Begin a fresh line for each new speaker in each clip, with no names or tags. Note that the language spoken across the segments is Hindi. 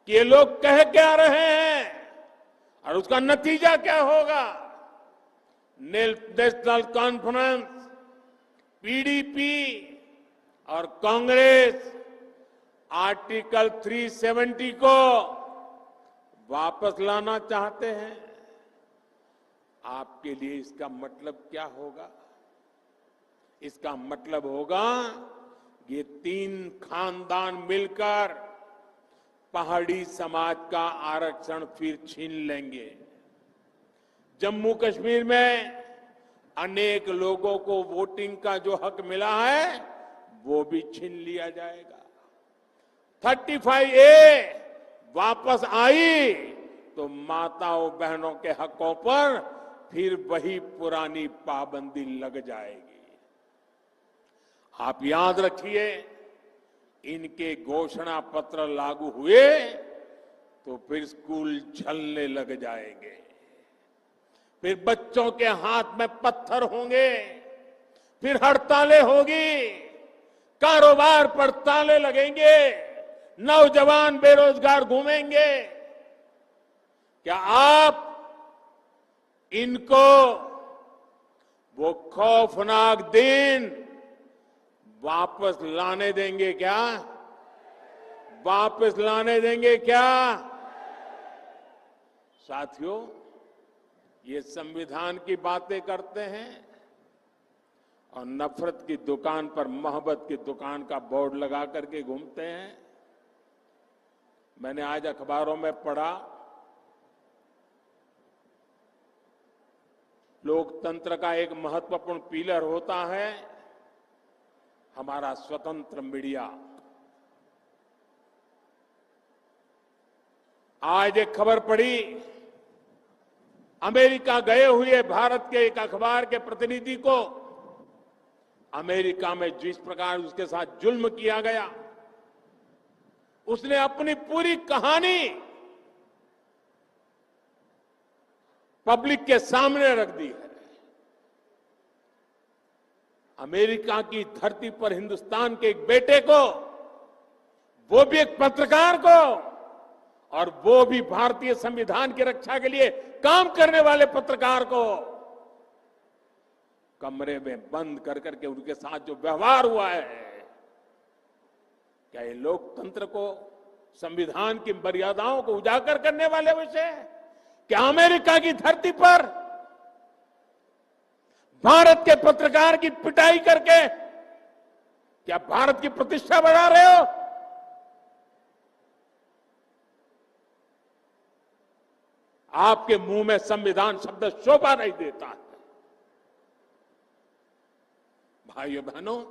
कि ये लोग कह क्या रहे हैं और उसका नतीजा क्या होगा। नेशनल कॉन्फ्रेंस, पीडीपी और कांग्रेस आर्टिकल 370 को वापस लाना चाहते हैं। आपके लिए इसका मतलब क्या होगा? इसका मतलब होगा ये तीन खानदान मिलकर पहाड़ी समाज का आरक्षण फिर छीन लेंगे। जम्मू कश्मीर में अनेक लोगों को वोटिंग का जो हक मिला है वो भी छीन लिया जाएगा। 35A वापस आई तो माताओं बहनों के हकों पर फिर वही पुरानी पाबंदी लग जाएगी। आप याद रखिए, इनके घोषणा पत्र लागू हुए तो फिर स्कूल जलने लग जाएंगे, फिर बच्चों के हाथ में पत्थर होंगे, फिर हड़तालें होगी, कारोबार पर ताले लगेंगे, नौजवान बेरोजगार घूमेंगे। क्या आप इनको वो खौफनाक दिन वापस लाने देंगे क्या? वापस लाने देंगे क्या? साथियों, ये संविधान की बातें करते हैं और नफरत की दुकान पर मोहब्बत की दुकान का बोर्ड लगा करके घूमते हैं। मैंने आज अखबारों में पढ़ा, लोकतंत्र का एक महत्वपूर्ण पिलर होता है हमारा स्वतंत्र मीडिया। आज एक खबर पढ़ी, अमेरिका गए हुए भारत के एक अखबार के प्रतिनिधि को अमेरिका में जिस प्रकार उसके साथ जुल्म किया गया, उसने अपनी पूरी कहानी पब्लिक के सामने रख दी है। अमेरिका की धरती पर हिंदुस्तान के एक बेटे को, वो भी एक पत्रकार को, और वो भी भारतीय संविधान की रक्षा के लिए काम करने वाले पत्रकार को कमरे में बंद कर करके उनके साथ जो व्यवहार हुआ है, क्या ये लोकतंत्र को, संविधान की मर्यादाओं को उजागर करने वाले विषय है? क्या अमेरिका की धरती पर भारत के पत्रकार की पिटाई करके क्या भारत की प्रतिष्ठा बढ़ा रहे हो? आपके मुंह में संविधान शब्द शोभा नहीं देता है। भाइयों बहनों,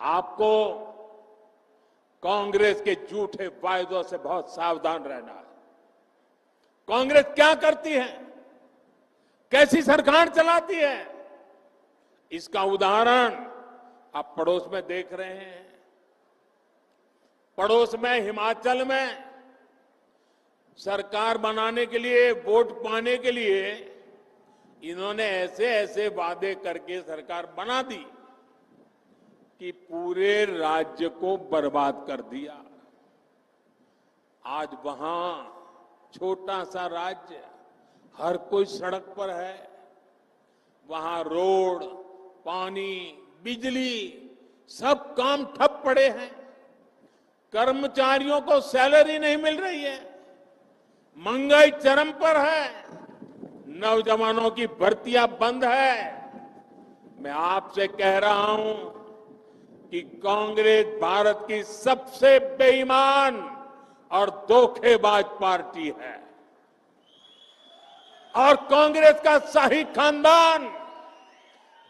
आपको कांग्रेस के झूठे वायदों से बहुत सावधान रहना है। कांग्रेस क्या करती है, कैसी सरकार चलाती है, इसका उदाहरण आप पड़ोस में देख रहे हैं। पड़ोस में हिमाचल में सरकार बनाने के लिए, वोट पाने के लिए इन्होंने ऐसे ऐसे वादे करके सरकार बना दी कि पूरे राज्य को बर्बाद कर दिया। आज वहां छोटा सा राज्य, हर कोई सड़क पर है, वहां रोड, पानी, बिजली, सब काम ठप पड़े हैं। कर्मचारियों को सैलरी नहीं मिल रही है, महंगाई चरम पर है, नौजवानों की भर्तियां बंद है। मैं आपसे कह रहा हूं कि कांग्रेस भारत की सबसे बेईमान और धोखेबाज पार्टी है, और कांग्रेस का शाही खानदान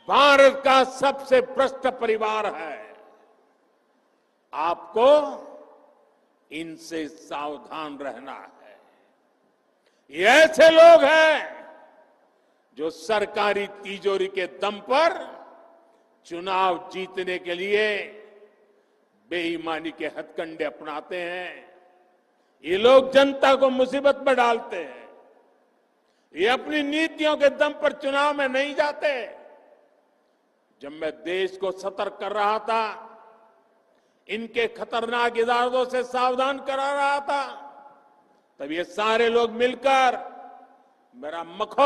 भारत का सबसे भ्रष्ट परिवार है। आपको इनसे सावधान रहना है। ये ऐसे लोग हैं जो सरकारी तिजोरी के दम पर चुनाव जीतने के लिए बेईमानी के हथकंडे अपनाते हैं। ये लोग जनता को मुसीबत में डालते हैं। ये अपनी नीतियों के दम पर चुनाव में नहीं जाते। जब मैं देश को सतर्क कर रहा था, इनके खतरनाक इरादों से सावधान करा रहा था, तब ये सारे लोग मिलकर मेरा मखौल